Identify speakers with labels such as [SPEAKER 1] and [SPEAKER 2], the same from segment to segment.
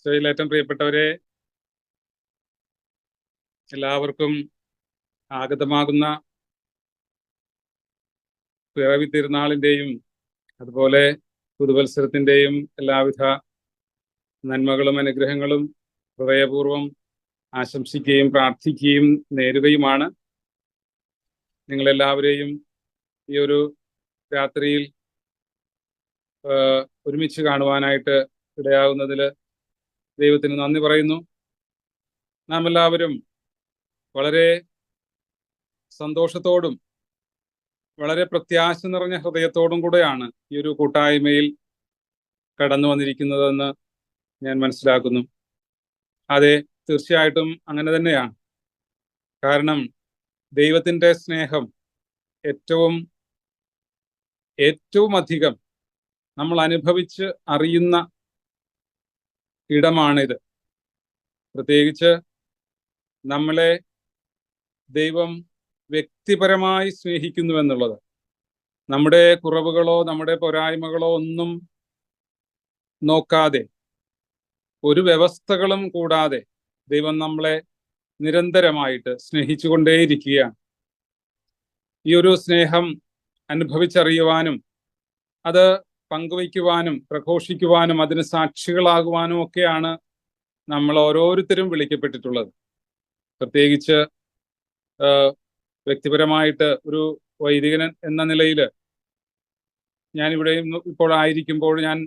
[SPEAKER 1] ഏറ്റവും പ്രിയപ്പെട്ടവരെ, എല്ലാവർക്കും ആഗതമാകുന്ന പിറവി തിരുനാളിൻ്റെയും അതുപോലെ പുതുവത്സരത്തിൻ്റെയും എല്ലാവിധ നന്മകളും അനുഗ്രഹങ്ങളും ഹൃദയപൂർവ്വം ആശംസിക്കുകയും പ്രാർത്ഥിക്കുകയും നേരുകയുമാണ്. നിങ്ങളെല്ലാവരെയും ഈ ഒരു രാത്രിയിൽ ഒരുമിച്ച് കാണുവാനായിട്ട് ഇടയാകുന്നതിൽ ദൈവത്തിന് നന്ദി പറയുന്നു. നാം എല്ലാവരും വളരെ സന്തോഷത്തോടും വളരെ പ്രത്യാശ നിറഞ്ഞ ഹൃദയത്തോടും കൂടെയാണ് ഈ ഒരു കൂട്ടായ്മയിൽ കടന്നു വന്നിരിക്കുന്നതെന്ന് ഞാൻ മനസ്സിലാക്കുന്നു. അതെ, തീർച്ചയായിട്ടും അങ്ങനെ തന്നെയാണ്. കാരണം ദൈവത്തിൻ്റെ സ്നേഹം ഏറ്റവും അധികം നമ്മൾ അനുഭവിച്ച് അറിയുന്ന ഇടമാണിത്. പ്രത്യേകിച്ച് നമ്മളെ ദൈവം വ്യക്തിപരമായി സ്നേഹിക്കുന്നു എന്നുള്ളത്, നമ്മുടെ കുറവുകളോ നമ്മുടെ പോരായ്മകളോ ഒന്നും നോക്കാതെ, ഒരു വ്യവസ്ഥകളും കൂടാതെ ദൈവം നമ്മളെ നിരന്തരമായിട്ട് സ്നേഹിച്ചുകൊണ്ടേയിരിക്കുകയാണ്. ഈ ഒരു സ്നേഹം അനുഭവിച്ചറിയുവാനും അത് പങ്കുവയ്ക്കുവാനും പ്രഘോഷിക്കുവാനും അതിന് സാക്ഷികളാകുവാനും ഒക്കെയാണ് നമ്മൾ ഓരോരുത്തരും വിളിക്കപ്പെട്ടിട്ടുള്ളത്. പ്രത്യേകിച്ച് വ്യക്തിപരമായിട്ട് ഒരു വൈദികൻ എന്ന നിലയിൽ ഞാനിവിടെ ഇപ്പോൾ ആയിരിക്കുമ്പോൾ ഞാൻ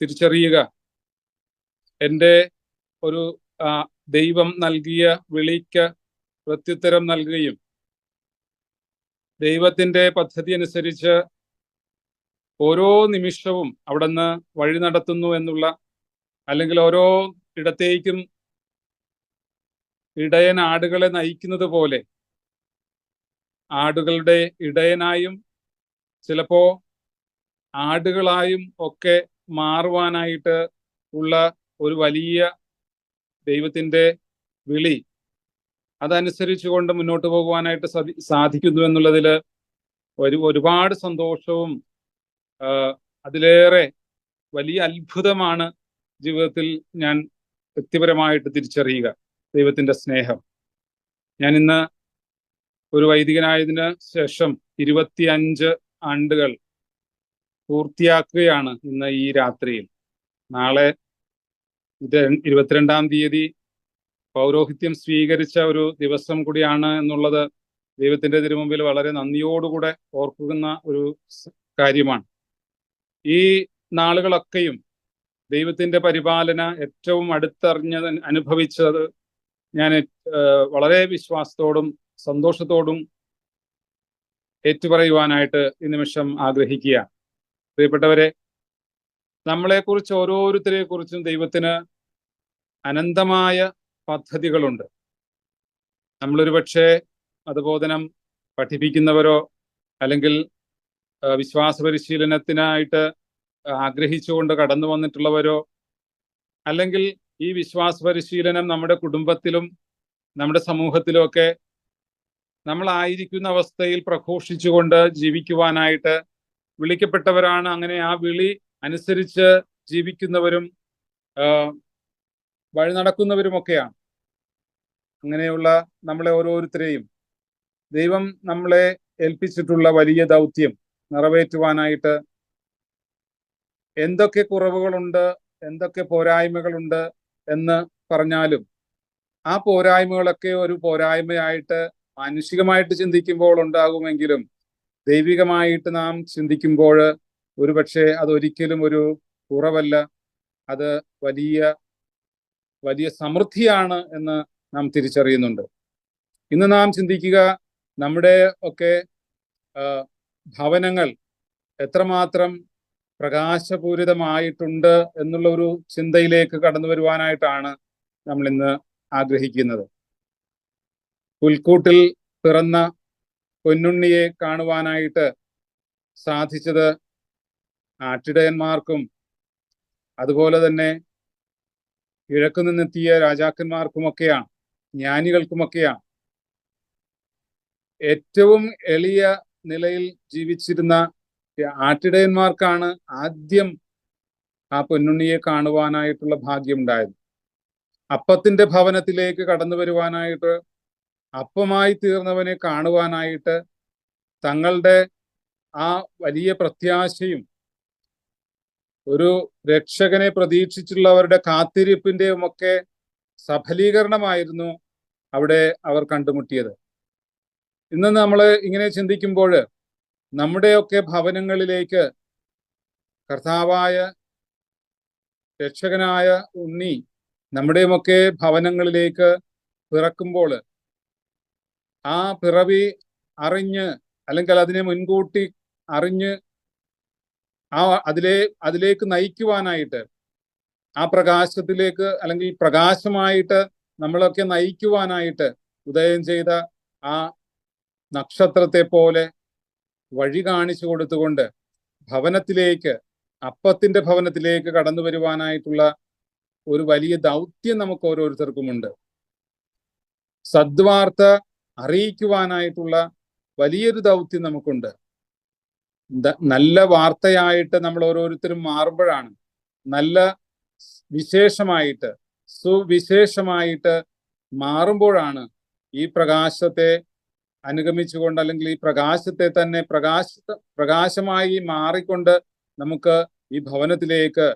[SPEAKER 1] തിരിച്ചറിയുക, എൻ്റെ ഒരു ദൈവം നൽകിയ വിളിക്ക് പ്രത്യുത്തരം നൽകുകയും ദൈവത്തിൻ്റെ പദ്ധതി അനുസരിച്ച് ഓരോ നിമിഷവും അവിടുന്ന് വഴി നടത്തുന്നു എന്നുള്ള, അല്ലെങ്കിൽ ഓരോ ഇടത്തേക്കും ഇടയൻ ആടുകളെ നയിക്കുന്നത് പോലെ ആടുകളുടെ ഇടയനായും ചിലപ്പോ ആടുകളായും ഒക്കെ മാറുവാനായിട്ട് ഉള്ള ഒരു വലിയ ദൈവത്തിൻ്റെ വിളി, അതനുസരിച്ചുകൊണ്ട് മുന്നോട്ട് പോകുവാനായിട്ട് സാധിക്കുന്നു എന്നുള്ളതിൽ ഒരുപാട് സന്തോഷവും അതിലേറെ വലിയ അത്ഭുതമാണ് ജീവിതത്തിൽ ഞാൻ വ്യക്തിപരമായിട്ട് തിരിച്ചറിയുക. ദൈവത്തിൻ്റെ സ്നേഹം. ഞാൻ ഇന്ന് ഒരു വൈദികനായതിന് ശേഷം 25 ആണ്ടുകൾ പൂർത്തിയാക്കുകയാണ് ഇന്ന് ഈ രാത്രിയിൽ. നാളെ 22-ാം തീയതി പൗരോഹിത്യം സ്വീകരിച്ച ഒരു ദിവസം കൂടിയാണ് എന്നുള്ളത് ദൈവത്തിൻ്റെ തിരുമുമ്പിൽ വളരെ നന്ദിയോടുകൂടെ ഓർക്കുന്ന ഒരു കാര്യമാണ്. ഈ നാളുകളൊക്കെയും ദൈവത്തിൻ്റെ പരിപാലന ഏറ്റവും അടുത്തറിഞ്ഞത് അനുഭവിച്ചത് ഞാൻ വളരെ വിശ്വാസത്തോടും സന്തോഷത്തോടും ഏറ്റുപറയുവാനായിട്ട് ഈ നിമിഷം ആഗ്രഹിക്കുക. പ്രിയപ്പെട്ടവരെ, നമ്മളെക്കുറിച്ച് ഓരോരുത്തരെ കുറിച്ചും ദൈവത്തിന് അനന്തമായ പദ്ധതികളുണ്ട്. നമ്മളൊരു പക്ഷേ മതബോധനം പഠിപ്പിക്കുന്നവരോ അല്ലെങ്കിൽ വിശ്വാസ പരിശീലനത്തിനായിട്ട് ആഗ്രഹിച്ചുകൊണ്ട് കടന്നു വന്നിട്ടുള്ളവരോ, അല്ലെങ്കിൽ ഈ വിശ്വാസ പരിശീലനം നമ്മുടെ കുടുംബത്തിലും നമ്മുടെ സമൂഹത്തിലും ഒക്കെ നമ്മളായിരിക്കുന്ന അവസ്ഥയിൽ പ്രഘോഷിച്ചുകൊണ്ട് ജീവിക്കുവാനായിട്ട് വിളിക്കപ്പെട്ടവരാണ്. അങ്ങനെ ആ വിളി അനുസരിച്ച് ജീവിക്കുന്നവരും വഴി നടക്കുന്നവരുമൊക്കെയാണ്. അങ്ങനെയുള്ള നമ്മളെ ഓരോരുത്തരെയും ദൈവം നമ്മളെ ഏൽപ്പിച്ചിട്ടുള്ള വലിയ ദൗത്യം നിറവേറ്റുവാനായിട്ട് എന്തൊക്കെ കുറവുകളുണ്ട്, എന്തൊക്കെ പോരായ്മകളുണ്ട് എന്ന് പറഞ്ഞാലും ആ പോരായ്മകളൊക്കെ ഒരു പോരായ്മയായിട്ട് മാനുഷികമായിട്ട് ചിന്തിക്കുമ്പോൾ ഉണ്ടാകുമെങ്കിലും ദൈവികമായിട്ട് നാം ചിന്തിക്കുമ്പോൾ ഒരുപക്ഷെ അതൊരിക്കലും ഒരു കുറവല്ല, അത് വലിയ വലിയ സമൃദ്ധിയാണ് എന്ന് നാം തിരിച്ചറിയുന്നുണ്ട്. ഇന്ന് നാം ചിന്തിക്കുക, നമ്മുടെ ഒക്കെ ഭവനങ്ങൾ എത്രമാത്രം പ്രകാശപൂരിതമായിട്ടുണ്ട് എന്നുള്ള ഒരു ചിന്തയിലേക്ക് കടന്നു വരുവാനായിട്ടാണ് നമ്മൾ ഇന്ന് ആഗ്രഹിക്കുന്നത്. പുൽക്കൂട്ടിൽ പിറന്ന പൊന്നുണ്ണിയെ കാണുവാനായിട്ട് സാധിച്ചത് ആട്ടിടയന്മാർക്കും അതുപോലെ തന്നെ കിഴക്കു നിന്നെത്തിയ രാജാക്കന്മാർക്കുമൊക്കെയാണ്, ജ്ഞാനികൾക്കുമൊക്കെയാണ്. ഏറ്റവും എളിയ നിലയിൽ ജീവിച്ചിരുന്ന ആട്ടിടയന്മാർക്കാണ് ആദ്യം ആ പൊന്നുണ്ണിയെ കാണുവാനായിട്ടുള്ള ഭാഗ്യമുണ്ടായത്. അപ്പത്തിന്റെ ഭവനത്തിലേക്ക് കടന്നു വരുവാനായിട്ട്, അപ്പമായി തീർന്നവനെ കാണുവാനായിട്ട് തങ്ങളുടെ ആ വലിയ പ്രത്യാശയും ഒരു രക്ഷകനെ പ്രതീക്ഷിച്ചുള്ളവരുടെ കാത്തിരിപ്പിന്റെയും ഒക്കെ സഫലീകരണമായിരുന്നു അവിടെ അവർ കണ്ടുമുട്ടിയത്. ഇന്ന് നമ്മൾ ഇങ്ങനെ ചിന്തിക്കുമ്പോൾ നമ്മുടെയൊക്കെ ഭവനങ്ങളിലേക്ക് കർത്താവായ രക്ഷകനായ ഉണ്ണി നമ്മുടെയുമൊക്കെ ഭവനങ്ങളിലേക്ക് പിറക്കുമ്പോൾ ആ പിറവി അറിഞ്ഞ്, അല്ലെങ്കിൽ അതിനെ മുൻകൂട്ടി അറിഞ്ഞ് അതിലേക്ക് നയിക്കുവാനായിട്ട്, ആ പ്രകാശത്തിലേക്ക് അല്ലെങ്കിൽ പ്രകാശമായിട്ട് നമ്മളൊക്കെ നയിക്കുവാനായിട്ട് ഉദയം ചെയ്ത ആ നക്ഷത്രത്തെ പോലെ വഴി കാണിച്ചു കൊടുത്തുകൊണ്ട് ഭവനത്തിലേക്ക്, അപ്പത്തിന്റെ ഭവനത്തിലേക്ക് കടന്നു വരുവാനായിട്ടുള്ള ഒരു വലിയ ദൗത്യം നമുക്ക് ഓരോരുത്തർക്കുമുണ്ട്. സദ്വാർത്ത അറിയിക്കുവാനായിട്ടുള്ള വലിയൊരു ദൗത്യം നമുക്കുണ്ട്. നല്ല വാർത്തയായിട്ട് നമ്മൾ ഓരോരുത്തരും മാറുമ്പോഴാണ്, നല്ല വിശേഷമായിട്ട്, സുവിശേഷമായിട്ട് മാറുമ്പോഴാണ് ഈ പ്രകാശത്തെ അനുഗമിച്ചുകൊണ്ട്, അല്ലെങ്കിൽ ഈ പ്രകാശത്തെ തന്നെ പ്രകാശമായി മാറിക്കൊണ്ട് നമുക്ക് ഈ ഭവനത്തിലേക്ക്,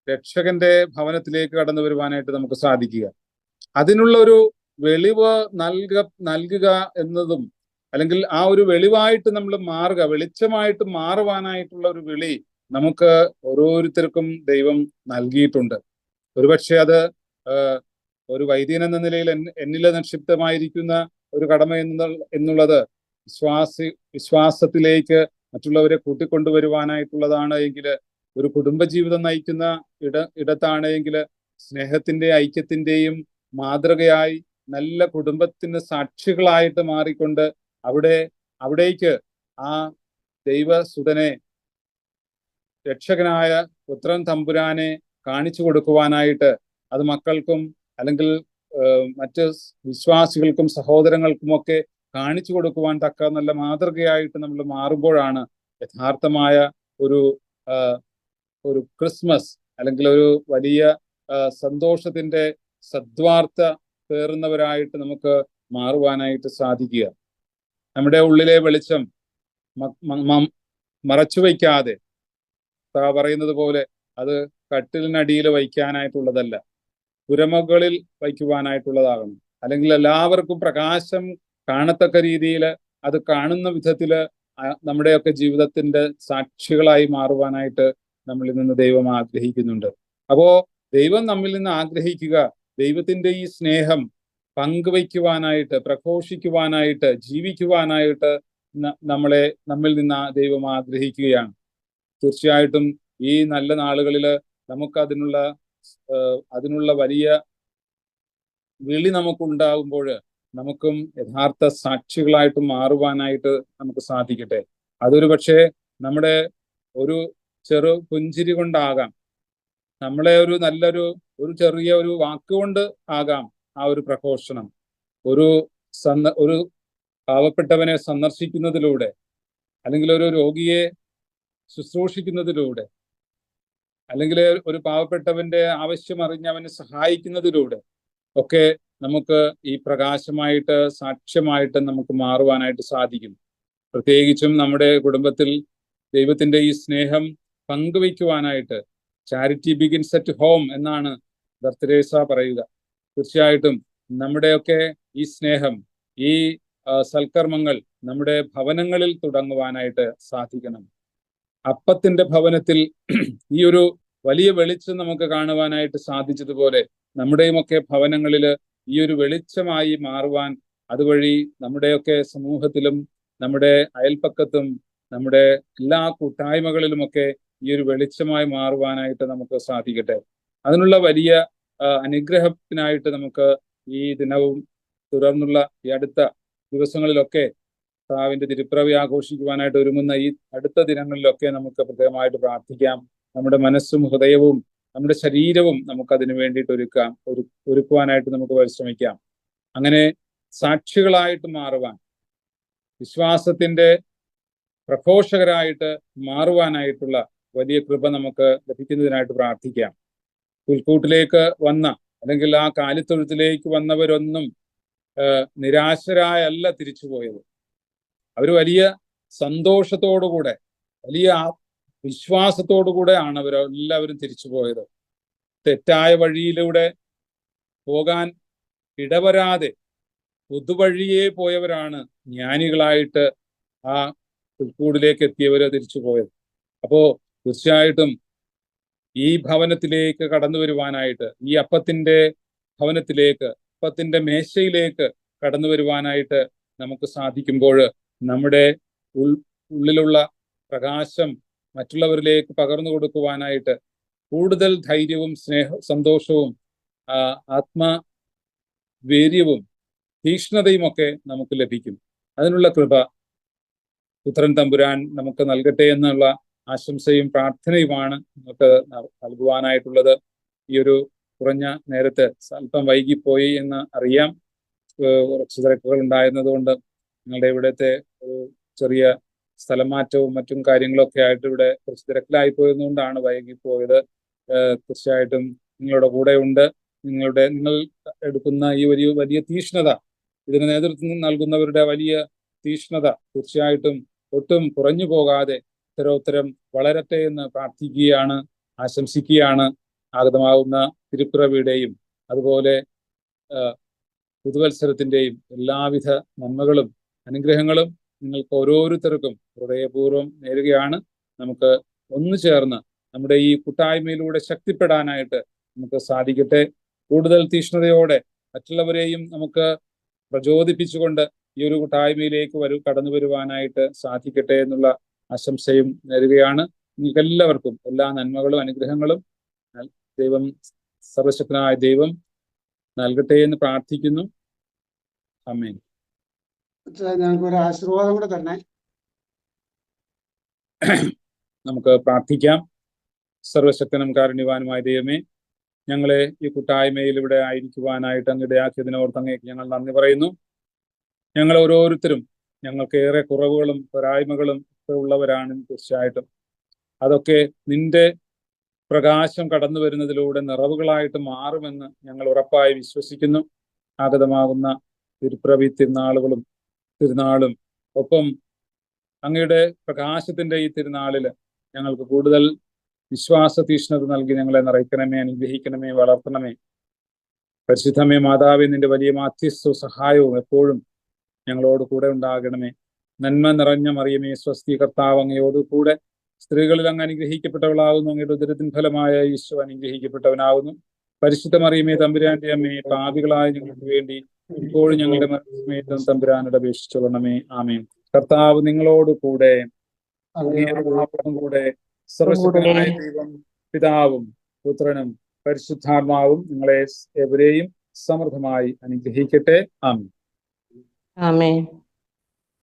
[SPEAKER 1] രക്ഷകന്റെ ഭവനത്തിലേക്ക് കടന്നു വരുവാനായിട്ട് നമുക്ക് സാധിക്കുക. അതിനുള്ളൊരു വെളിവ് നൽകുക എന്നതും, അല്ലെങ്കിൽ ആ ഒരു വെളിവായിട്ട് നമ്മൾ മാറുക, വെളിച്ചമായിട്ട് മാറുവാനായിട്ടുള്ള ഒരു വിളി നമുക്ക് ഓരോരുത്തർക്കും ദൈവം നൽകിയിട്ടുണ്ട്. ഒരുപക്ഷെ അത് ഒരു വൈദികൻ എന്ന നിലയിൽ എന്നിൽ നിക്ഷിപ്തമായിരിക്കുന്ന ഒരു കടമ എന്നുള്ളത് വിശ്വാസത്തിലേക്ക് മറ്റുള്ളവരെ കൂട്ടിക്കൊണ്ടുവരുവാനായിട്ടുള്ളതാണ് എങ്കിൽ, ഒരു കുടുംബജീവിതം നയിക്കുന്ന ഇടത്താണ് എങ്കിൽ, സ്നേഹത്തിന്റെ ഐക്യത്തിന്റെയും മാതൃകയായി നല്ല കുടുംബത്തിന് സാക്ഷികളായിട്ട് മാറിക്കൊണ്ട് അവിടേക്ക് ആ ദൈവസുതനെ, രക്ഷകനായ പുത്രൻ തമ്പുരാനെ കാണിച്ചു കൊടുക്കുവാനായിട്ട്, അത് മക്കൾക്കും അല്ലെങ്കിൽ മറ്റ് വിശ്വാസികൾക്കും സഹോദരങ്ങൾക്കുമൊക്കെ കാണിച്ചു കൊടുക്കുവാൻ തക്ക നല്ല മാതൃകയായിട്ട് നമ്മൾ മാറുമ്പോഴാണ് യഥാർത്ഥമായ ഒരു ക്രിസ്മസ്, അല്ലെങ്കിൽ ഒരു വലിയ സന്തോഷത്തിന്റെ സദ്വാർത്ത പേറുന്നവരായിട്ട് നമുക്ക് മാറുവാനായിട്ട് സാധിക്കുക. നമ്മുടെ ഉള്ളിലെ വെളിച്ചം മറച്ചു വയ്ക്കാതെ, പറയുന്നത് പോലെ അത് കട്ടിലിനടിയിൽ വയ്ക്കാനായിട്ടുള്ളതല്ല, പുരമുകളിൽ വയ്ക്കുവാനായിട്ടുള്ളതാകണം. അല്ലെങ്കിൽ എല്ലാവർക്കും പ്രകാശം കാണത്തക്ക രീതിയിൽ അത് കാണുന്ന വിധത്തില് നമ്മുടെയൊക്കെ ജീവിതത്തിന്റെ സാക്ഷികളായി മാറുവാനായിട്ട് നമ്മളിൽ നിന്ന് ദൈവം ആഗ്രഹിക്കുന്നുണ്ട്. അപ്പോ ദൈവം നമ്മിൽ നിന്ന് ആഗ്രഹിക്കുക, ദൈവത്തിന്റെ ഈ സ്നേഹം പങ്കുവയ്ക്കുവാനായിട്ട്, പ്രഘോഷിക്കുവാനായിട്ട്, ജീവിക്കുവാനായിട്ട് നമ്മിൽ നിന്ന് ദൈവം ആഗ്രഹിക്കുകയാണ്. തീർച്ചയായിട്ടും ഈ നല്ല നാളുകളിൽ നമുക്ക് അതിനുള്ള വലിയ വിളി നമുക്കുണ്ടാകുമ്പോൾ നമുക്കും യഥാർത്ഥ സാക്ഷികളായിട്ട് മാറുവാനായിട്ട് നമുക്ക് സാധിക്കട്ടെ. അതൊരു പക്ഷേ നമ്മുടെ ഒരു ചെറു പുഞ്ചിരി കൊണ്ടാകാം, നമ്മളെ ഒരു ചെറിയ ഒരു വാക്കുകൊണ്ട് ആകാം ആ ഒരു പ്രഘോഷണം. ഒരു പാവപ്പെട്ടവനെ സന്ദർശിക്കുന്നതിലൂടെ, അല്ലെങ്കിൽ ഒരു രോഗിയെ ശുശ്രൂഷിക്കുന്നതിലൂടെ, അല്ലെങ്കിൽ ഒരു പാവപ്പെട്ടവന്റെ ആവശ്യം അറിഞ്ഞ് അവനെ സഹായിക്കുന്നതിലൂടെ ഒക്കെ നമുക്ക് ഈ പ്രകാശമായിട്ട്, സാക്ഷ്യമായിട്ട് നമുക്ക് മാറുവാനായിട്ട് സാധിക്കും. പ്രത്യേകിച്ചും നമ്മുടെ കുടുംബത്തിൽ ദൈവത്തിന്റെ ഈ സ്നേഹം പങ്കുവയ്ക്കുവാനായിട്ട് ചാരിറ്റി ബിഗിൻസ് അറ്റ് ഹോം എന്നാണ് മദർ തെരേസ പറയുക. തീർച്ചയായിട്ടും നമ്മുടെയൊക്കെ ഈ സ്നേഹം, ഈ സൽക്കർമ്മങ്ങൾ നമ്മുടെ ഭവനങ്ങളിൽ തുടങ്ങുവാനായിട്ട് സാധിക്കണം. അപ്പത്തിന്റെ ഭവനത്തിൽ ഈ ഒരു വലിയ വെളിച്ചം നമുക്ക് കാണുവാനായിട്ട് സാധിച്ചതുപോലെ നമ്മുടെയുമൊക്കെ ഭവനങ്ങളിൽ ഈ ഒരു വെളിച്ചമായി മാറുവാൻ, അതുവഴി നമ്മുടെയൊക്കെ സമൂഹത്തിലും നമ്മുടെ അയൽപ്പക്കത്തും നമ്മുടെ എല്ലാ കൂട്ടായ്മകളിലുമൊക്കെ ഈ ഒരു വെളിച്ചമായി മാറുവാനായിട്ട് നമുക്ക് സാധിക്കട്ടെ. അതിനുള്ള വലിയ അനുഗ്രഹത്തിനായിട്ട് നമുക്ക് ഈ ദിനവും തുടർന്നുള്ള ഈ അടുത്ത ദിവസങ്ങളിലൊക്കെ കർത്താവിന്റെ തിരുപ്പിറവി ആഘോഷിക്കുവാനായിട്ട് ഒരുങ്ങുന്ന ഈ അടുത്ത ദിനങ്ങളിലൊക്കെ നമുക്ക് പ്രത്യേകമായിട്ട് പ്രാർത്ഥിക്കാം. നമ്മുടെ മനസ്സും ഹൃദയവും നമ്മുടെ ശരീരവും നമുക്ക് അതിനു വേണ്ടിയിട്ട് ഒരുക്കുവാനായിട്ട് നമുക്ക് പരിശ്രമിക്കാം. അങ്ങനെ സാക്ഷികളായിട്ട് മാറുവാൻ, വിശ്വാസത്തിന്റെ പ്രഘോഷകരായിട്ട് മാറുവാനായിട്ടുള്ള വലിയ കൃപ നമുക്ക് ലഭിക്കുന്നതിനായിട്ട് പ്രാർത്ഥിക്കാം. പുൽക്കൂട്ടിലേക്ക് വന്ന അല്ലെങ്കിൽ ആ കാലിത്തൊഴുത്തിലേക്ക് വന്നവരൊന്നും നിരാശരായല്ല തിരിച്ചുപോയത്. അവർ വലിയ സന്തോഷത്തോടുകൂടെ, വലിയ വിശ്വാസത്തോടുകൂടെയാണ് അവരെല്ലാവരും തിരിച്ചുപോയത്. തെറ്റായ വഴിയിലൂടെ പോകാൻ ഇടവരാതെ പൊതുവഴിയെ പോയവരാണ് ജ്ഞാനികളായിട്ട് ആ പുൽക്കൂടിലേക്ക് എത്തിയവര് തിരിച്ചുപോയത്. അപ്പോ തീർച്ചയായിട്ടും ഈ ഭവനത്തിലേക്ക് കടന്നു വരുവാനായിട്ട്, ഈ അപ്പത്തിന്റെ ഭവനത്തിലേക്ക്, അപ്പത്തിന്റെ മേശയിലേക്ക് കടന്നു വരുവാനായിട്ട് നമുക്ക് സാധിക്കുമ്പോൾ നമ്മുടെ ഉള്ളിലുള്ള പ്രകാശം മറ്റുള്ളവരിലേക്ക് പകർന്നു കൊടുക്കുവാനായിട്ട് കൂടുതൽ ധൈര്യവും സന്തോഷവും ആത്മവീര്യവും തീക്ഷ്ണതയും ഒക്കെ നമുക്ക് ലഭിക്കും. അതിനുള്ള കൃപ പുത്രൻ തമ്പുരാൻ നമുക്ക് നൽകട്ടെ എന്നുള്ള ആശംസയും പ്രാർത്ഥനയുമാണ് നമുക്ക് നൽകുവാനായിട്ടുള്ളത്. ഈ ഒരു കുറഞ്ഞ നേരത്ത് അല്പം വൈകിപ്പോയി എന്ന് അറിയാം. കുറച്ച് തിരക്കുകൾ ഉണ്ടായിരുന്നതുകൊണ്ട് നിങ്ങളുടെ ഇവിടുത്തെ ഒരു ചെറിയ സ്ഥലമാറ്റവും മറ്റും കാര്യങ്ങളൊക്കെ ആയിട്ട് ഇവിടെ കുറച്ച് തിരക്കിലായി പോയതുകൊണ്ടാണ് വൈകിപ്പോയത്. തീർച്ചയായിട്ടും നിങ്ങളുടെ കൂടെ ഉണ്ട്. നിങ്ങൾ എടുക്കുന്ന ഈ വലിയ തീക്ഷ്ണത, ഇതിന് നേതൃത്വം നൽകുന്നവരുടെ വലിയ തീക്ഷ്ണത തീർച്ചയായിട്ടും ഒട്ടും കുറഞ്ഞു പോകാതെ ഉത്തരോത്തരം വളരട്ടെ എന്ന് പ്രാർത്ഥിക്കുകയാണ്, ആശംസിക്കുകയാണ്. ആഗതമാകുന്ന തിരുപ്പിറവിയുടെയും അതുപോലെ പുതുവത്സരത്തിന്റെയും എല്ലാവിധ നന്മകളും അനുഗ്രഹങ്ങളും നിങ്ങൾക്ക് ഓരോരുത്തർക്കും ഹൃദയപൂർവ്വം നേരുകയാണ്. നമുക്ക് ഒന്നു ചേർന്ന് നമ്മുടെ ഈ കൂട്ടായ്മയിലൂടെ ശക്തിപ്പെടാനായിട്ട് നമുക്ക് സാധിക്കട്ടെ. കൂടുതൽ തീക്ഷ്ണതയോടെ മറ്റുള്ളവരെയും നമുക്ക് പ്രചോദിപ്പിച്ചുകൊണ്ട് ഈ ഒരു കൂട്ടായ്മയിലേക്ക് കടന്നു വരുവാനായിട്ട് സാധിക്കട്ടെ എന്നുള്ള ആശംസയും നേരുകയാണ്. നിങ്ങൾക്ക് എല്ലാവർക്കും എല്ലാ നന്മകളും അനുഗ്രഹങ്ങളും സർവശക്തനായ ദൈവം നൽകട്ടെ എന്ന് പ്രാർത്ഥിക്കുന്നു. ആമേൻ.
[SPEAKER 2] ഞങ്ങൾക്ക് ഒരു ആശീർവാദം കൂടെ തന്നെ
[SPEAKER 1] നമുക്ക് പ്രാർത്ഥിക്കാം. സർവശക്തനും കാരുണ്യവാനുമായ ദൈവമേ, ഞങ്ങളെ ഈ കൂട്ടായ്മയിൽ ഇവിടെ ആയിരിക്കുവാനായിട്ട് അങ്ങ് ഇടയാക്കിയതിനോർത്ത് അങ്ങേക്ക് ഞങ്ങൾ നന്ദി പറയുന്നു. ഞങ്ങൾ ഓരോരുത്തരും ഞങ്ങൾക്ക് ഏറെ കുറവുകളും പോരായ്മകളും ഒക്കെ ഉള്ളവരാണ്. തീർച്ചയായിട്ടും അതൊക്കെ നിന്റെ പ്രകാശം കടന്നു വരുന്നതിലൂടെ നിറവുകളായിട്ട് മാറുമെന്ന് ഞങ്ങൾ ഉറപ്പായി വിശ്വസിക്കുന്നു. ആഗതമാകുന്ന തിരുപ്പിറവി തിരുനാളും ഒപ്പം അങ്ങയുടെ പ്രകാശത്തിന്റെ ഈ തിരുനാളില് ഞങ്ങൾക്ക് കൂടുതൽ വിശ്വാസ തീക്ഷ്ണത നൽകി ഞങ്ങളെ നിറയ്ക്കണമേ, അനുഗ്രഹിക്കണമേ, വളർത്തണമേ. പരിശുദ്ധമേ മാതാവേ, നിന്റെ വലിയ മാധ്യസ്ഥവും സഹായവും എപ്പോഴും ഞങ്ങളോട് കൂടെ ഉണ്ടാകണമേ. നന്മ നിറഞ്ഞ മറിയമേ സ്വസ്തി, കർത്താവ് അങ്ങയോട് കൂടെ സ്ത്രീകളിൽ അങ്ങ് അനുഗ്രഹിക്കപ്പെട്ടവളാകുന്നു. അങ്ങയുടെ ഉദരത്തിൻ ഫലമായ ഈശോ അനുഗ്രഹിക്കപ്പെട്ടവനാകുന്നു. പരിശുദ്ധ മറിയമേ തമ്പുരാന്റെ അമ്മയെ, പാപികളായ ഞങ്ങൾക്ക് വേണ്ടി ഇപ്പോഴും ഞങ്ങളുടെ മരണസമയത്തും തമ്പുരാനോട് അപേക്ഷിച്ചുകൊള്ളണമേ. ആമേൻ. കർത്താവ് നിങ്ങളോട് കൂടെ കൂടെ സർവശക്തനായ ദൈവം പിതാവും പുത്രനും പരിശുദ്ധാത്മാവും നിങ്ങളെ എവരെയും സമൃദ്ധമായി അനുഗ്രഹിക്കട്ടെ. ആമേൻ.
[SPEAKER 3] ആമേൻ.